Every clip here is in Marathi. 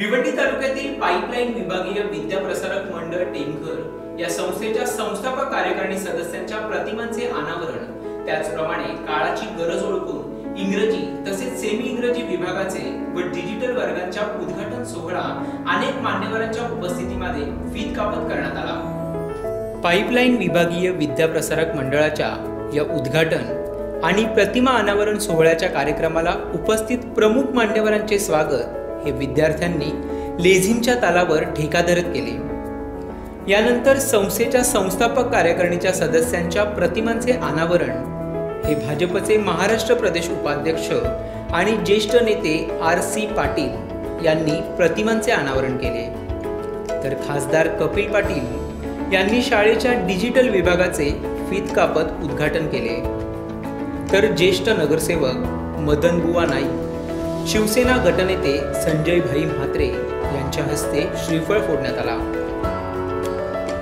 भिवंडी तालुक्यातील पाईपलाईन विभागीय विद्याप्रसारक मंडळ टेमघर या संस्थेच्या संस्थापक कार्यकारिणी सदस्यांच्या प्रतिमांचे अनावरण, त्याचप्रमाणे काळाची गरज ओळखून इंग्रजी तसेच सेमी इंग्रजी विभागाचे व डिजिटल वर्गांच्या उद्घाटन सोहळा अनेक मान्यवरांच्या उपस्थितीमध्ये फीत कापत करण्यात आला। पाईपलाईन विभागीय विद्याप्रसारक मंडळाच्या या उद्घाटन आणि प्रतिमा अनावरण सोहळ्याच्या कार्यक्रमाला उपस्थित प्रमुख मान्यवरांचे स्वागत हे विद्यार्थ्यांनी लेझिमच्या तालावर ठेका धरत केले। यानंतर संस्थेच्या संस्थापक कार्यकारिणीच्या सदस्यांच्या प्रतिमांचे अनावरण हे भाजपचे महाराष्ट्र प्रदेश उपाध्यक्ष आणि ज्येष्ठ नेते RC पाटील यांनी प्रतिमांचे अनावरण केले, तर खासदार कपिल पाटील यांनी शाळेच्या डिजिटल विभागाचे फीत कापत उद्घाटन केले, तर ज्येष्ठ नगरसेवक मदनबुवा नाईक, शिवसेना गटनेते संजय भाई म्हात्रे यांच्या हस्ते श्रीफळ फोडण्यात आला।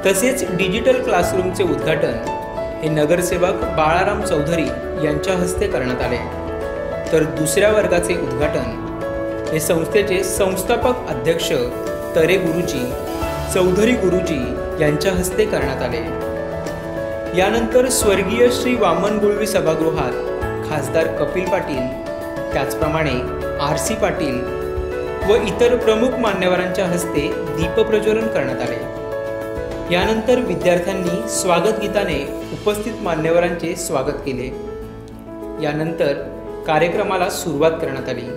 तसेच डिजिटल क्लासरूमचे उद्घाटन हे नगरसेवक बाळाराम चौधरी यांच्या हस्ते करण्यात आले, तर दुसऱ्या वर्गाचे उद्घाटन हे संस्थेचे संस्थापक अध्यक्ष तरे गुरुजी, चौधरी गुरुजी यांच्या हस्ते करण्यात आले। यानंतर स्वर्गीय श्री वामन गुळवी सभागृहात खासदार कपिल पाटील, त्याचप्रमाणे RC पाटील व इतर प्रमुख मान्यवरांच्या हस्ते दीपप्रज्वलन करण्यात आले। यानंतर विद्यार्थ्यांनी स्वागत गीताने उपस्थित मान्यवरांचे स्वागत केले। यानंतर कार्यक्रमाला सुरुवात करण्यात आली।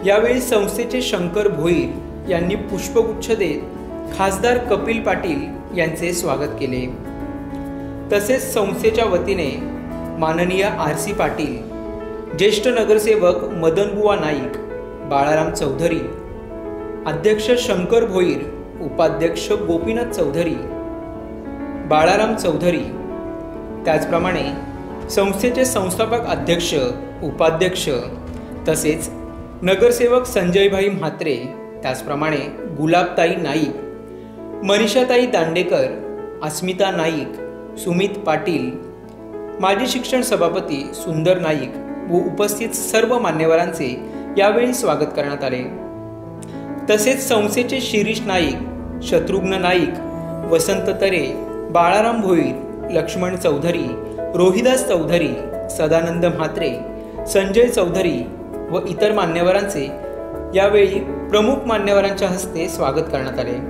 यावेळी संस्थेचे शंकर भोईर यांनी पुष्पगुच्छ देत खासदार कपिल पाटील यांचे स्वागत केले। तसेच संस्थेच्या वतीने माननीय RC पाटील, ज्येष्ठ नगरसेवक मदनबुवा नाईक, बाळाराम चौधरी, अध्यक्ष शंकर भोईर, उपाध्यक्ष गोपीनाथ चौधरी, बाळाराम चौधरी, त्याचप्रमाणे संस्थेचे संस्थापक अध्यक्ष, उपाध्यक्ष तसेच नगरसेवक संजयभाई म्हात्रे, त्याचप्रमाणे गुलाबताई नाईक, मनीषाताई दांडेकर, अस्मिता नाईक, सुमित पाटील, माजी शिक्षण सभापती सुंदर नाईक व उपस्थित सर्व मान्यवरांचे यावेळी स्वागत करण्यात आले। तसेच संस्थेचे शिरीष नाईक, शत्रुघ्न नाईक, वसंत तरे, बाळाराम भोईर, लक्ष्मण चौधरी, रोहिदास चौधरी, सदानंद म्हात्रे, संजय चौधरी व इतर मान्यवरांचे यावेळी प्रमुख मान्यवरांच्या हस्ते स्वागत करण्यात आले।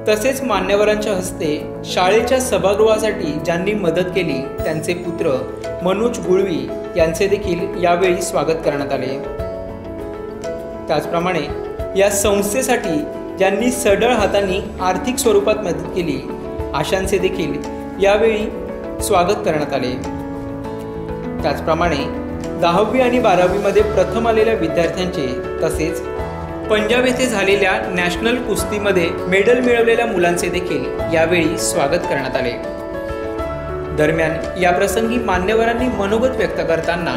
तसेच मान्यवरांच्या हस्ते शाळेच्या सभागृहासाठी ज्यांनी मदत केली त्यांचे पुत्र मनोज गुळवी यांचे देखील यावेळी स्वागत करण्यात आले। त्याचप्रमाणे या संस्थेसाठी ज्यांनी सढळ हातांनी आर्थिक स्वरूपात मदत केली अशांचे देखील यावेळी स्वागत करण्यात आले। त्याचप्रमाणे 10वी आणि 12वी मध्ये प्रथम आलेल्या विद्यार्थ्यांचे तसेच पंजाब येथे झालेल्या नॅशनल कुस्तीमध्ये मेडल मिळवलेल्या मुलांचे देखील यावेळी स्वागत करण्यात आले। दरम्यान या प्रसंगी मान्यवरांनी मनोगत व्यक्त करताना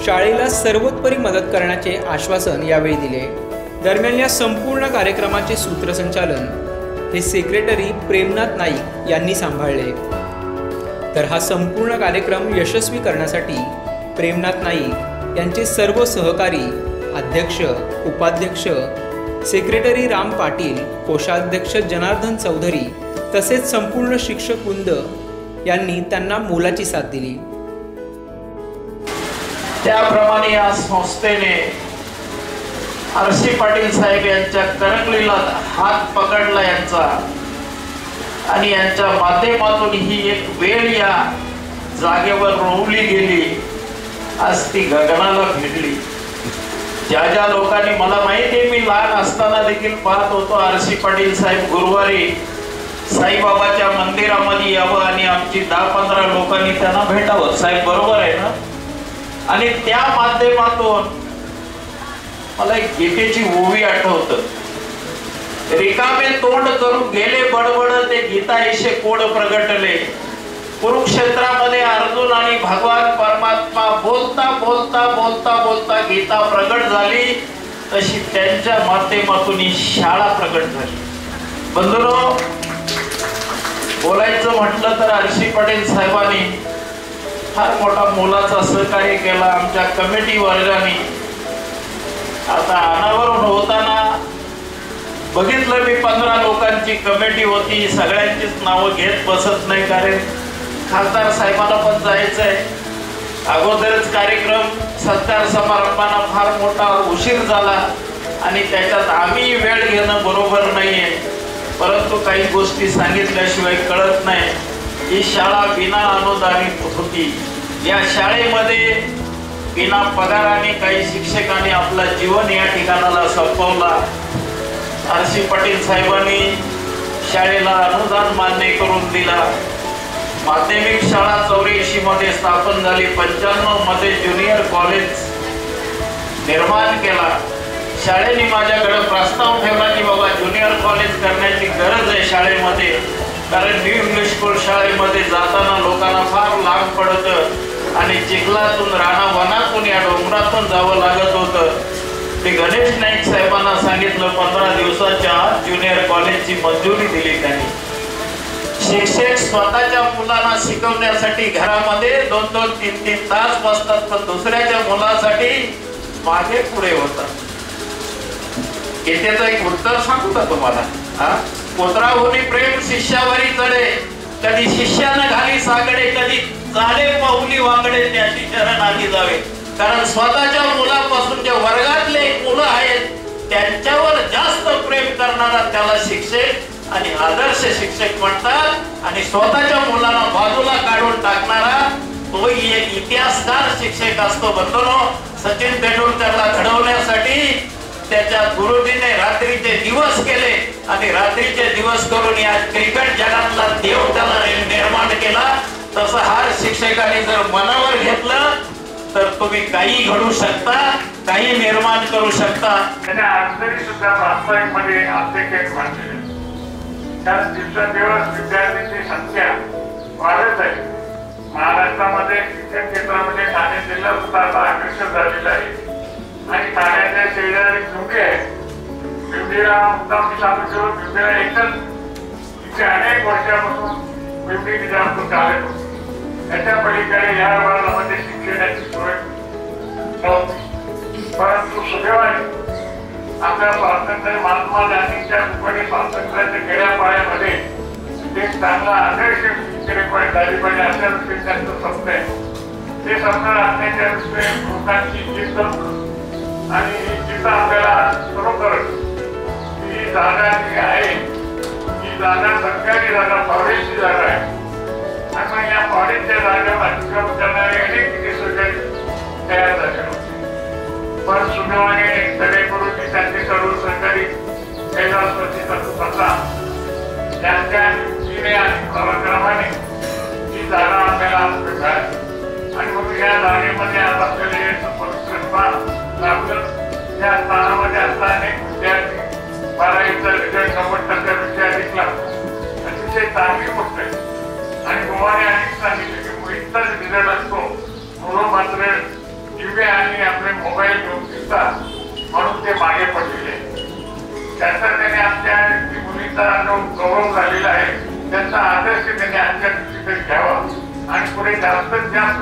शाळेला सर्वोत्तरी मदत करण्याचे आश्वासन यावेळी दिले। दरम्यान या संपूर्ण कार्यक्रमाचे सूत्रसंचालन हे सेक्रेटरी प्रेमनाथ नाईक यांनी सांभाळले, तर हा संपूर्ण कार्यक्रम यशस्वी करण्यासाठी प्रेमनाथ नाईक यांचे सर्व सहकारी, अध्यक्ष, उपाध्यक्ष, सेक्रेटरी राम पाटील, कोषाध्यक्ष जनार्दन चौधरी तसेच संपूर्ण शिक्षक वृंद यांनी त्यांना मोलाची साथ दिली। त्याप्रमाणे या संस्थेने RC पाटील साहेब यांच्या करंगलीला हात पकडला यांचा, आणि यांच्या माध्यमातून ही एक वेळ या जागेवर रोवली गेली, आज ती गगनाला भिडली। ज्या ज्या लोकांनी, मला माहिती आहे, मी लहान असताना देखील पाहत होतो RC पाटील साहेब गुरुवारी साईबाबाच्या मंदिरामध्ये यावं आणि आमची 10-15 लोकांनी त्यांना भेटावं, साहेब बरोबर आहे ना। आणि त्या माध्यमातून मला एक गीतेची ओवी आठवतं, रिकामे तोंड करून गेले बडबड, ते गीताईशे कोड प्रगटले। कुरुक्षेत्रामध्ये अर्जुन आणि भगवान परमात्मा बोलता बोलता बोलता बोलता गीता प्रगट झाली, तशी त्यांच्या माध्यमातून ही शाळा प्रगट झाली। बंधूंनो, बोलायचं म्हटलं तर RC पाटील साहेबांनी फार मोठा मोलाचा सहकार्य केला आमच्या कमिटी वर्गाने। आता अनावरण होताना बघितलं मी 15 लोकांची कमिटी होती. सगळ्यांचीच नावं घेत बसत नाही, कारण खासदार साहेबांना पण जायचंय. अगोदरच कार्यक्रम सत्कार समारंभाला फार मोठा उशीर झाला आणि त्याच्यात आम्ही वेळ घेणं बरोबर नाहीये. परंतु काही गोष्टी सांगितल्याशिवाय कळत नाही. ही शाळा बिना अनुदानित होती. या शाळेमध्ये बिना पगाराने काही शिक्षकांनी आपला जीवन या ठिकाणाला संपवला. आरसी पाटील साहेबांनी शाळेला अनुदान मान्य करून दिला. माध्यमिक शाळा 84 मध्ये स्थापन झाली. 95 मध्ये ज्युनियर कॉलेज निर्माण केला. शाळेने माझ्याकडे प्रस्ताव ठेवला की बाबा ज्युनियर कॉलेज करण्याची गरज आहे शाळेमध्ये, कारण न्यू इंग्लिश स्कूल शाळेमध्ये जाताना लोकांना फार लांब पडतं आणि चिखलातून रानावनातून या डोंगरातून जावं लागत होतं. ते गणेश नाईक साहेबांना सांगितलं. 15 दिवसाच्या आत ज्युनियर कॉलेजची मंजुरी दिली त्यांनी. शिक्षक स्वतःच्या मुलांना शिकवण्यासाठी घरामध्ये 2-2, 3-3 तास बसतात, पण दुसऱ्याच्या मुलासाठी मागे पुढे होतात. याचं एक उत्तर सांगू का तुम्हाला? पुत्राहुनी प्रेम शिष्यावरी चढे, कधी शिष्यानं घाली सागडे, कधी चाले पाऊली वागडे, त्याची शरण आधी जावे. कारण स्वतःच्या मुलापासून जे वर्गातले मुलं आहेत त्यांच्यावर जास्त प्रेम करणारा त्याला शिक्षक आणि आदर्श शिक्षक म्हणतात. आणि स्वतःच्या मुलाला बाजूला काढून टाकणारा तो एक इतिहासकार शिक्षक असतो. बंधूंनो, सचिन तेंडुलकरला घडवण्यासाठी त्याच्या गुरुजीने रात्रीचे दिवस केले आणि रात्रीचे दिवस करून या क्रिकेट जगातला देव त्याला निर्माण केला. तसं हर शिक्षकाने जर मनावर घेतलं तर तुम्ही काही घडू शकता, काही निर्माण करू शकता. त्याच्या अंतरी सुद्धा वास्तविकमध्ये अत्यंत वाढलेले. कारण दिवसेंदिवस विद्यार्थ्यांची संख्या वाढत आहे. महाराष्ट्रामध्ये शिक्षण क्षेत्रामध्ये ठाणे जिल्हा सुद्धा आकर्षक झालेला आहे आणि ठाण्याच्या शेजारी पिंपरी आहे. पिंपरीला मुद्दाम मी सांगतो, पिंपरीला एकच तिथे अनेक वर्षापासून पिंपरी निजामपूर चालत होती. त्याच्या पलीकडे या भागामध्ये शिक्षणाची सोय नव्हती. परंतु सुदैवाने आपल्या स्वातंत्र्य महात्मा गांधींच्या रूपाने स्वातंत्र्याच्या खेड्यापाड्यामध्ये एक चांगला आदर्श शिक्षण झाली पाहिजे अशा दृष्टीने त्यांचं स्वप्न आहे. ते स्वप्न राखण्याच्या दृष्टीने लोकांची जिद्द आणि ही जिद्द आपल्याला खरोखर ही जागा जी आहे ही जागा सरकारी जागा, फॉरेस्टची जागा आहे. आणि मग या फॉरेस्टच्या जागेवर अतिक्रम करणारे अनेक विदेश तयार झाले होते. पण सुदैवाने सगळेकडून त्यांच्याकडून सरकारी कैलासवरती होता त्यांच्या युक्तीने आणि पराक्रमाने ही जागा आपल्याला मिळाली. आणि मग या जागेमध्ये आज आपल्याला याचं पवित्र स्थान लाभलं. या स्थानामध्ये असता अनेक विद्यार्थी 12वीचा रिझल्ट 90% अधिकला. अतिशय चांगली गोष्ट आहे. आणि गोवाने अनेक सांगितले की मुलींचाच रिझल्ट असतो, मुलं मात्र टीव्ही आणि आपले मोबाईल घेऊन शिकतात म्हणून ते मागे पडलेले. त्याचा त्याने आमच्या मुलींचा गौरव झालेला आहे. त्यांचा आदर्श त्यांनी आजच्या दृष्टीकडे घ्यावा आणि पुढे जास्तीत जास्त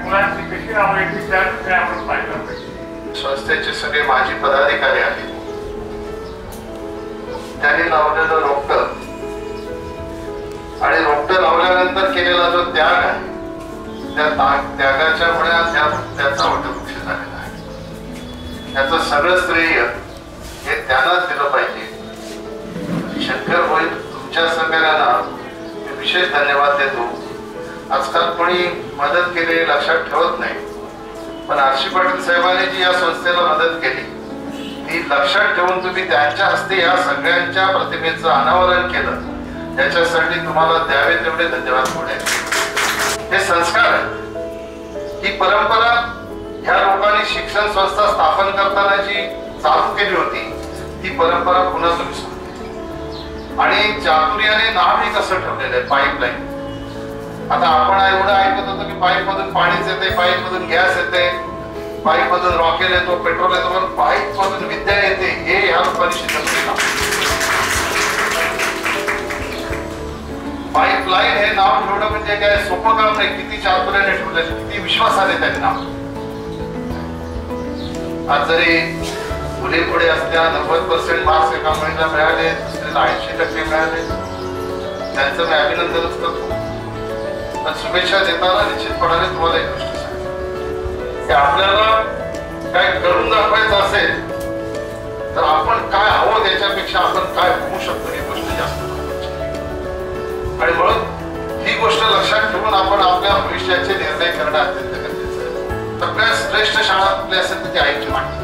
मुलांची कशी राहायची त्या दृष्टीने आपण पाहिलं पाहिजे. संस्थेचे सगळे माजी पदाधिकारी आहेत. त्यांनी लावलेलं रोपटं आणि रोपटं लावल्यानंतर केलेला जो त्याग आहे त्या त्यागाच्या मुळे त्याचा वटवृक्ष झालेला आहे. त्याचं सगळं श्रेय हे त्यांनाच दिलं पाहिजे. शंकर होईल तुमच्या सगळ्यांना विशेष धन्यवाद देतो. आजकाल कोणी मदत केली लक्षात ठेवत नाही, पण आरसी पाटील साहेबांनी जी या संस्थेला मदत केली ती लक्षात ठेवून तुम्ही त्यांच्या हस्ते या सगळ्यांच्या प्रतिमेचं अनावरण केलं. त्याच्यासाठी तुम्हाला द्यावे तेवढे धन्यवाद बोलायचे. हे संस्कार आहे. ही परंपरा ह्या लोकांनी शिक्षण संस्था स्थापन करताना जी चालू केली होती ती परंपरा पुन्हा तुम्ही सुरू आणि चातुर्याने नाव हे कसं ठेवलेलं आहे पाईपलाईन. आता आपण एवढं ऐकत होतो की पाईप मधून पाणीच येते, पाईप मधून गॅस येते, पाईप मधून रॉकेल येतो, पेट्रोल येतो, पण पाईप मधून विद्या येते हे ह्या लोकांनी शिकवले. पाईपलाईन हे नाव ठेवणं म्हणजे काय सोपं काम नाही. किती चातुर्याने ठेवलं, किती विश्वासाने त्यांनी नाव. आज जरी मुली पुढे असल्या 90% मार्क्स एका मुलीला मिळाले, दुसरीला 80% मिळाले, त्यांचं मी अभिनंदनच करतो. पण शुभेच्छा देताना निश्चितपणाने तुम्हाला एक गोष्ट सांगतो की आपल्याला काय करून दाखवायचं असेल तर आपण काय हवं त्याच्यापेक्षा आपण काय होऊ शकतो ही गोष्ट जास्त महत्त्वाची आहे. आणि म्हणून ही गोष्ट लक्षात ठेवून आपण आपल्या भविष्याचे निर्णय करणं अत्यंत गरजेचं आहे. सगळ्यात श्रेष्ठ शाळा कुठली असेल तर ती आईची मांडी.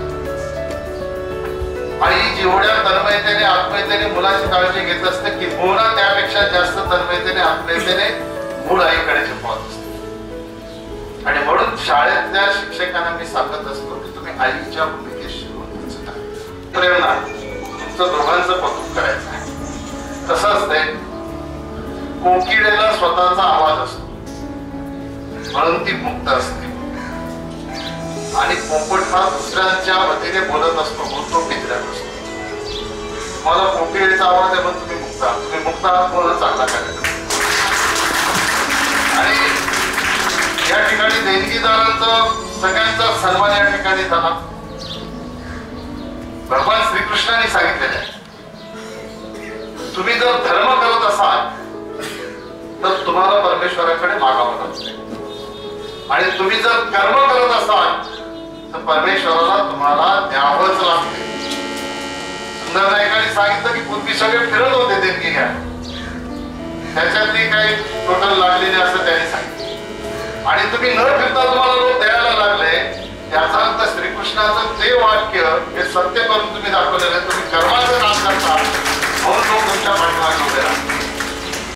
आई जेवढ्या तन्मयतेने आत्मीयतेने मुलाची काळजी घेत असते किंबहुना त्यापेक्षा जास्त तन्मयतेने आत्मीयतेने मूळ आईकडे झेपावत असते. आणि म्हणून शाळेतल्या शिक्षकांना मी सांगत असतो की तुम्ही आईच्या भूमिकेत शिरून घ्यायचं. प्रेरणा तुमचं दोघांचं कौतुक करायचं आहे. कसं असते, कोकिळेला स्वतःचा आवाज असतो म्हणून ती मुक्त असते आणि पोपट हा दुसऱ्यांच्या वतीने बोलत असतो म्हणून तो पिंजऱ्यात असतो. मला कोकिळेचा आवाज आहे म्हणून तुम्ही मुक्त आहात. तुम्ही मुक्त आहात म्हणून चांगला कार्यक्रम. आणि या ठिकाणी देणगीदारांचा सगळ्यांचा सन्मान या ठिकाणी झाला. भगवान श्रीकृष्णाने सांगितलेलं आहे तुम्ही जर धर्म करत असाल तर तुम्हाला परमेश्वराकडे मागावं लागते आणि तुम्ही जर कर्म करत असाल तर परमेश्वराला तुम्हाला द्यावंच लागते. सुंदर नायकाने सांगितलं की पूर्वी सगळे फिरत होते देणगी घ्या, त्याच्यातली काही टोटल लागलेली असं त्यांनी सांगितलं. आणि तुम्ही न फिरता तुम्हाला लोक द्यायला लागले, याचा अर्थ श्रीकृष्णाचं ते वाक्य हे सत्य करून तुम्ही दाखवलेलं आहे. तुम्ही कर्माचं काम करता म्हणून लोक तुमच्या पाठीमागे उभे राहतात.